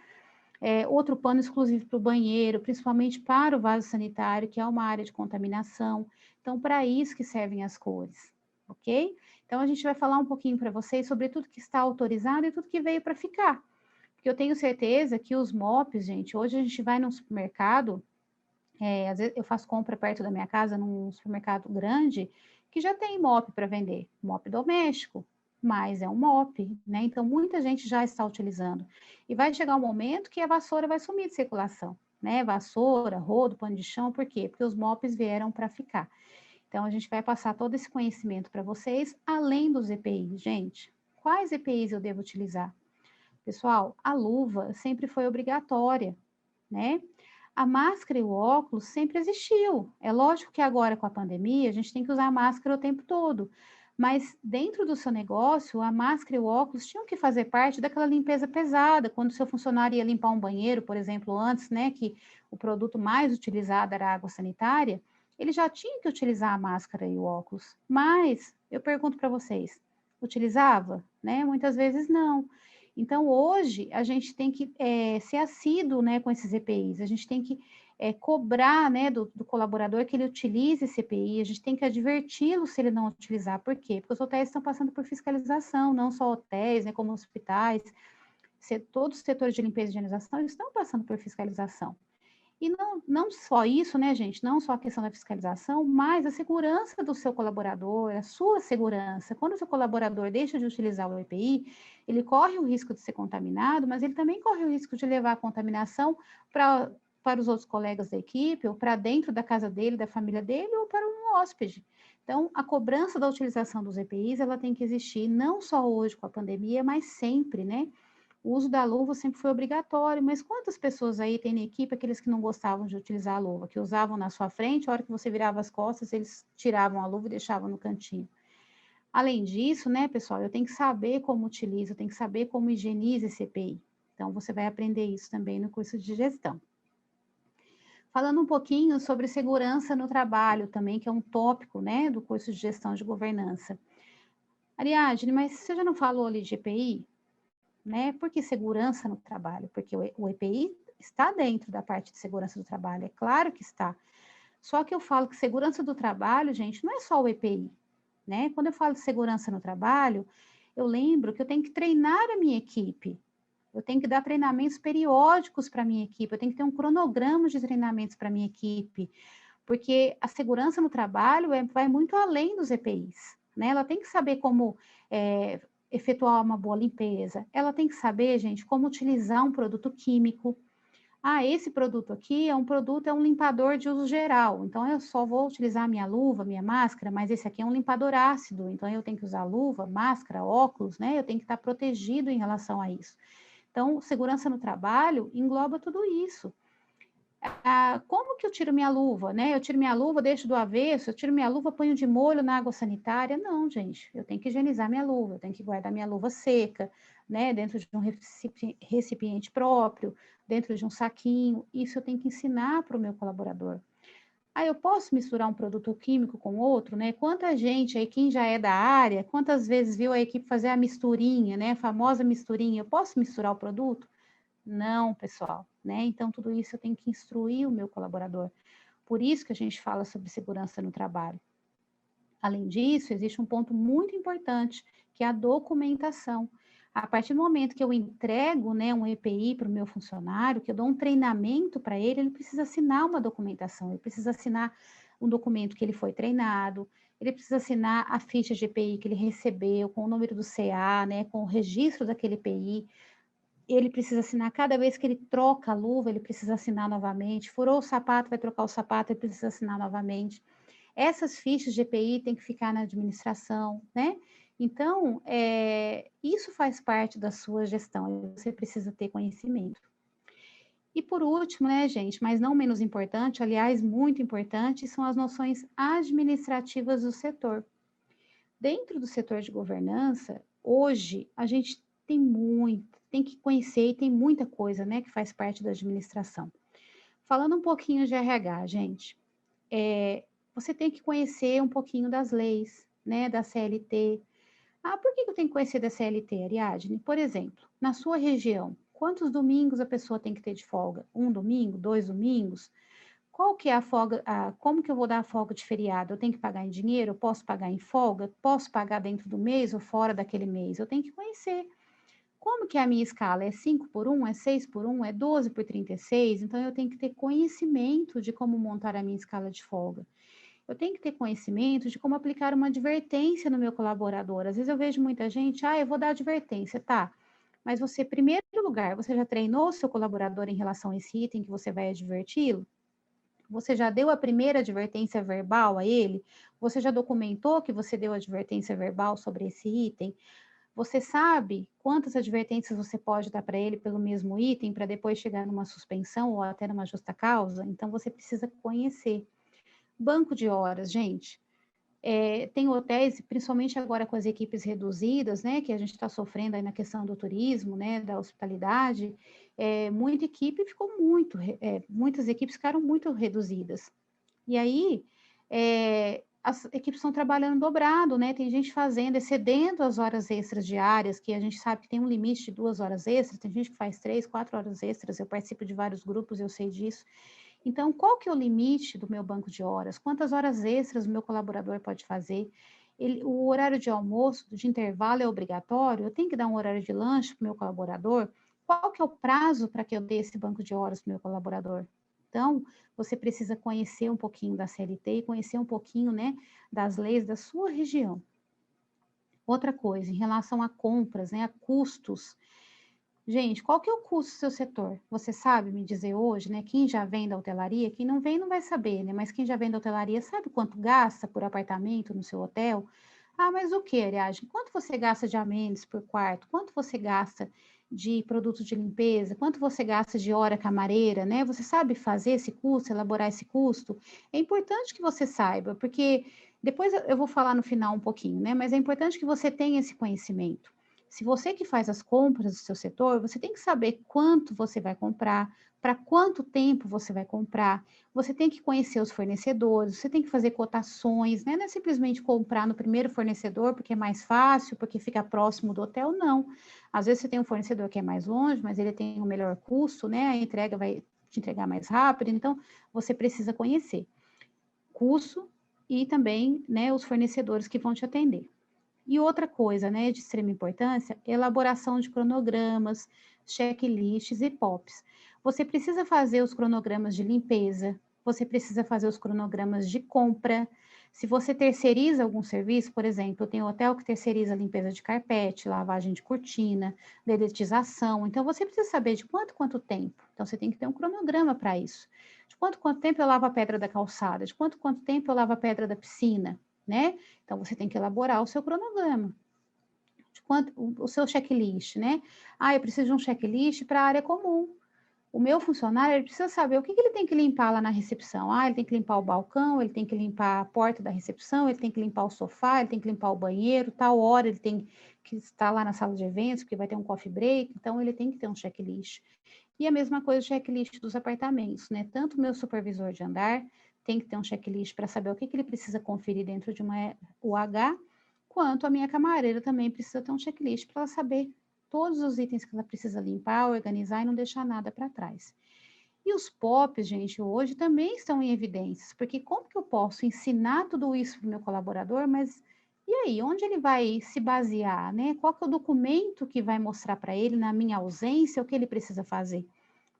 Outro pano exclusivo para o banheiro, principalmente para o vaso sanitário, que é uma área de contaminação. Então, para isso que servem as cores, ok? Então, a gente vai falar um pouquinho para vocês sobre tudo que está autorizado e tudo que veio para ficar. Porque eu tenho certeza que os mops, gente, hoje a gente vai num supermercado, às vezes eu faço compra perto da minha casa, num supermercado grande, que já tem mop para vender, mop doméstico, mas é um mop, né? Então, muita gente já está utilizando. E vai chegar um momento que a vassoura vai sumir de circulação, né? Vassoura, rodo, pano de chão, por quê? Porque os mops vieram para ficar. Então, a gente vai passar todo esse conhecimento para vocês, além dos EPIs, gente. Quais EPIs eu devo utilizar? Pessoal, a luva sempre foi obrigatória, né? A máscara e o óculos sempre existiu. É lógico que agora com a pandemia a gente tem que usar máscara o tempo todo, mas dentro do seu negócio, a máscara e o óculos tinham que fazer parte daquela limpeza pesada, quando o seu funcionário ia limpar um banheiro, por exemplo, antes, né, que o produto mais utilizado era a água sanitária, ele já tinha que utilizar a máscara e o óculos. Mas eu pergunto para vocês, utilizava, né? Muitas vezes não. Então, hoje, a gente tem que ser assíduo, né, com esses EPIs, a gente tem que cobrar, né, do colaborador que ele utilize esse EPI, a gente tem que adverti-lo se ele não utilizar. Por quê? Porque os hotéis estão passando por fiscalização, não só hotéis, né, como hospitais, todos os setores de limpeza e higienização estão passando por fiscalização. E não só isso, né, gente? Não só a questão da fiscalização, mas a segurança do seu colaborador, a sua segurança. Quando o seu colaborador deixa de utilizar o EPI, ele corre o risco de ser contaminado, mas ele também corre o risco de levar a contaminação para os outros colegas da equipe, ou para dentro da casa dele, da família dele, ou para um hóspede. Então, a cobrança da utilização dos EPIs, ela tem que existir não só hoje com a pandemia, mas sempre, né? O uso da luva sempre foi obrigatório, mas quantas pessoas aí tem na equipe, aqueles que não gostavam de utilizar a luva, que usavam na sua frente, a hora que você virava as costas, eles tiravam a luva e deixavam no cantinho. Além disso, né, pessoal, eu tenho que saber como utiliza, eu tenho que saber como higieniza esse EPI. Então, você vai aprender isso também no curso de gestão. Falando um pouquinho sobre segurança no trabalho também, que é um tópico, né, do curso de gestão de governança. Ariadne, mas você já não falou ali de EPI? Né? Por que segurança no trabalho? Porque o EPI está dentro da parte de segurança do trabalho, é claro que está. Só que eu falo que segurança do trabalho, gente, não é só o EPI, né? Quando eu falo de segurança no trabalho, eu lembro que eu tenho que treinar a minha equipe, eu tenho que dar treinamentos periódicos para a minha equipe, eu tenho que ter um cronograma de treinamentos para a minha equipe, porque a segurança no trabalho vai muito além dos EPIs, né? Ela tem que saber como efetuar uma boa limpeza, ela tem que saber, gente, como utilizar um produto químico. Esse produto aqui é um limpador de uso geral, então eu só vou utilizar minha luva, minha máscara, mas esse aqui é um limpador ácido, então eu tenho que usar luva, máscara, óculos, né? Eu tenho que estar protegido em relação a isso. Então, segurança no trabalho engloba tudo isso. como que eu tiro minha luva, né? Eu tiro minha luva, deixo do avesso, eu tiro minha luva, ponho de molho na água sanitária? Não, gente, eu tenho que higienizar minha luva, eu tenho que guardar minha luva seca, né? Dentro de um recipiente próprio, dentro de um saquinho. Isso eu tenho que ensinar para o meu colaborador. Eu posso misturar um produto químico com outro, né? Quanta gente aí, quem já é da área, quantas vezes viu a equipe fazer a misturinha, né? A famosa misturinha. Eu posso misturar o produto? Não, pessoal, né? Então, tudo isso eu tenho que instruir o meu colaborador. Por isso que a gente fala sobre segurança no trabalho. Além disso, existe um ponto muito importante, que é a documentação. A partir do momento que eu entrego, né, um EPI para o meu funcionário, que eu dou um treinamento para ele, ele precisa assinar uma documentação, ele precisa assinar um documento que ele foi treinado, ele precisa assinar a ficha de EPI que ele recebeu, com o número do CA, né, com o registro daquele EPI, ele precisa assinar cada vez que ele troca a luva, ele precisa assinar novamente, furou o sapato, vai trocar o sapato, ele precisa assinar novamente. Essas fichas de EPI têm que ficar na administração, né? Então, isso faz parte da sua gestão, você precisa ter conhecimento. E por último, né, gente, mas não menos importante, aliás, muito importante, são as noções administrativas do setor. Dentro do setor de governança, hoje, a gente tem que conhecer e tem muita coisa, né, que faz parte da administração. Falando um pouquinho de RH, gente, você tem que conhecer um pouquinho das leis, né, da CLT. Por que eu tenho que conhecer da CLT, Ariadne? Por exemplo, na sua região, quantos domingos a pessoa tem que ter de folga? Um domingo, 2 domingos? Qual que é a folga? Como que eu vou dar a folga de feriado? Eu tenho que pagar em dinheiro? Eu posso pagar em folga? Posso pagar dentro do mês ou fora daquele mês? Eu tenho que conhecer. Como que é a minha escala? É 5 por 1? É 6 por 1? É 12 por 36? Então, eu tenho que ter conhecimento de como montar a minha escala de folga. Eu tenho que ter conhecimento de como aplicar uma advertência no meu colaborador. Às vezes eu vejo muita gente, eu vou dar advertência, tá? Mas você, em primeiro lugar, você já treinou o seu colaborador em relação a esse item que você vai adverti-lo? Você já deu a primeira advertência verbal a ele? Você já documentou que você deu advertência verbal sobre esse item? Você sabe quantas advertências você pode dar para ele pelo mesmo item para depois chegar numa suspensão ou até numa justa causa? Então, você precisa conhecer. Banco de horas, gente. Tem hotéis, principalmente agora com as equipes reduzidas, né, que a gente está sofrendo aí na questão do turismo, né, da hospitalidade, muitas equipes ficaram muito reduzidas. E aí, as equipes estão trabalhando dobrado, né, tem gente fazendo, excedendo as horas extras diárias, que a gente sabe que tem um limite de 2 horas extras, tem gente que faz 3, 4 horas extras, eu participo de vários grupos, eu sei disso. Então, qual que é o limite do meu banco de horas? Quantas horas extras o meu colaborador pode fazer? O horário de almoço, de intervalo é obrigatório? Eu tenho que dar um horário de lanche para o meu colaborador? Qual que é o prazo para que eu dê esse banco de horas para o meu colaborador? Então, você precisa conhecer um pouquinho da CLT e conhecer um pouquinho, né, das leis da sua região. Outra coisa, em relação a compras, né, a custos, gente, qual que é o custo do seu setor? Você sabe me dizer hoje, né? Quem já vem da hotelaria, quem não vem não vai saber, né? Mas quem já vem da hotelaria sabe quanto gasta por apartamento no seu hotel? Mas o que, Ariadne? Quanto você gasta de amenities por quarto? Quanto você gasta de produtos de limpeza? Quanto você gasta de hora camareira, né? Você sabe fazer esse custo, elaborar esse custo? É importante que você saiba, porque depois eu vou falar no final um pouquinho, né? Mas é importante que você tenha esse conhecimento. Se você que faz as compras do seu setor, você tem que saber quanto você vai comprar, para quanto tempo você vai comprar, você tem que conhecer os fornecedores, você tem que fazer cotações, né? Não é simplesmente comprar no primeiro fornecedor porque é mais fácil, porque fica próximo do hotel, não. Às vezes você tem um fornecedor que é mais longe, mas ele tem um melhor custo, né? A entrega vai te entregar mais rápido, então você precisa conhecer custo e também, né, os fornecedores que vão te atender. E outra coisa, né, de extrema importância, elaboração de cronogramas, checklists e POPs. Você precisa fazer os cronogramas de limpeza, você precisa fazer os cronogramas de compra. Se você terceiriza algum serviço, por exemplo, eu tenho hotel que terceiriza limpeza de carpete, lavagem de cortina, dedetização. Então, você precisa saber de quanto tempo. Então, você tem que ter um cronograma para isso. De quanto tempo eu lavo a pedra da calçada? De quanto tempo eu lavo a pedra da piscina? Né? Então, você tem que elaborar o seu cronograma, o seu checklist, né? Eu preciso de um checklist para a área comum. o meu funcionário ele precisa saber o que ele tem que limpar lá na recepção. Ah, ele tem que limpar o balcão, ele tem que limpar a porta da recepção, ele tem que limpar o sofá, ele tem que limpar o banheiro, tal hora ele tem que estar lá na sala de eventos, porque vai ter um coffee break, então ele tem que ter um checklist. E a mesma coisa o checklist dos apartamentos, né? Tanto o meu supervisor de andar tem que ter um checklist para saber o que ele precisa conferir dentro de uma UH, quanto a minha camareira também precisa ter um checklist para ela saber todos os itens que ela precisa limpar, organizar e não deixar nada para trás. E os POPs, gente, hoje também estão em evidências, porque como que eu posso ensinar tudo isso para o meu colaborador, mas e aí, onde ele vai se basear, né? Qual que é o documento que vai mostrar para ele, na minha ausência, o que ele precisa fazer?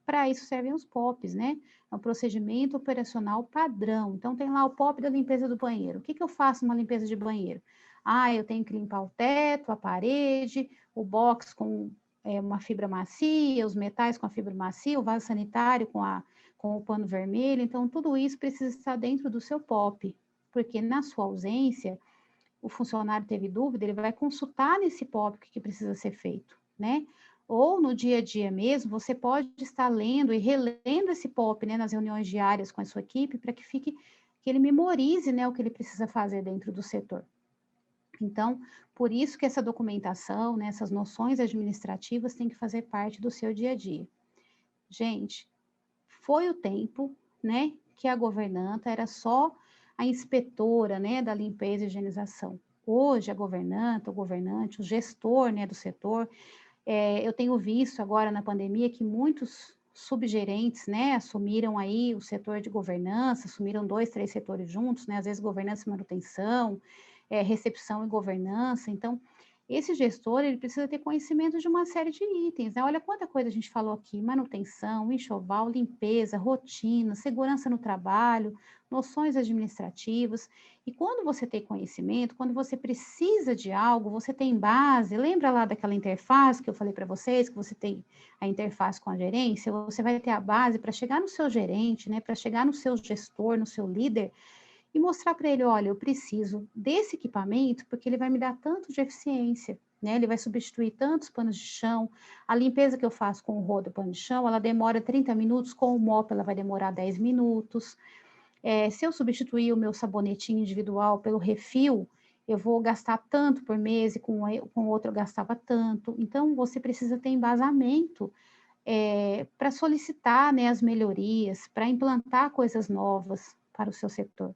Para isso servem os POPs, né? É um procedimento operacional padrão. Então, tem lá o POP da limpeza do banheiro. O que eu faço numa limpeza de banheiro? Ah, eu tenho que limpar o teto, a parede, o box com uma fibra macia, os metais com a fibra macia, o vaso sanitário com o pano vermelho. Então, tudo isso precisa estar dentro do seu POP, porque na sua ausência, o funcionário teve dúvida, ele vai consultar nesse POP o que precisa ser feito, né? Ou no dia a dia mesmo, você pode estar lendo e relendo esse POP, né, nas reuniões diárias com a sua equipe, para que ele memorize, né, o que ele precisa fazer dentro do setor. Então, por isso que essa documentação, né, essas noções administrativas têm que fazer parte do seu dia a dia. Gente, foi o tempo, né, que a governanta era só a inspetora, né, da limpeza e higienização. Hoje, a governanta, o governante, o gestor, né, do setor, eu tenho visto agora na pandemia que muitos subgerentes, né, assumiram aí o setor de governança, assumiram 2, 3 setores juntos, né, às vezes governança e manutenção, recepção e governança. Então, esse gestor, ele precisa ter conhecimento de uma série de itens, né? Olha quanta coisa a gente falou aqui: manutenção, enxoval, limpeza, rotina, segurança no trabalho, noções administrativas. E quando você tem conhecimento, quando você precisa de algo, você tem base. Lembra lá daquela interface que eu falei para vocês, que você tem a interface com a gerência? Você vai ter a base para chegar no seu gerente, né? Para chegar no seu gestor, no seu líder, e mostrar para ele, olha, eu preciso desse equipamento porque ele vai me dar tanto de eficiência, né? Ele vai substituir tantos panos de chão. A limpeza que eu faço com o rodo pano de chão, ela demora 30 minutos, com o mop ela vai demorar 10 minutos. Se eu substituir o meu sabonetinho individual pelo refil, eu vou gastar tanto por mês e com o outro eu gastava tanto. Então, você precisa ter embasamento para solicitar, né, as melhorias, para implantar coisas novas para o seu setor.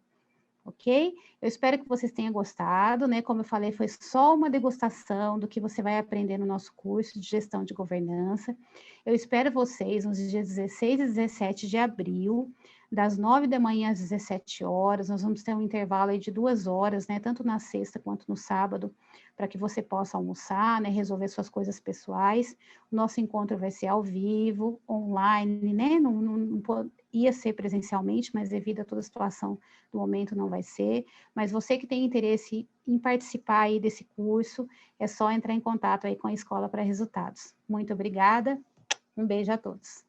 Ok? Eu espero que vocês tenham gostado, né? Como eu falei, foi só uma degustação do que você vai aprender no nosso curso de gestão de governança. Eu espero vocês nos dias 16 e 17 de abril, das 9 da manhã às 17 horas. Nós vamos ter um intervalo aí de 2 horas, né? Tanto na sexta quanto no sábado, para que você possa almoçar, né? Resolver suas coisas pessoais. O nosso encontro vai ser ao vivo, online, né? Não ia ser presencialmente, mas devido a toda a situação do momento não vai ser, mas você que tem interesse em participar aí desse curso, é só entrar em contato aí com a Escola para Resultados. Muito obrigada, um beijo a todos.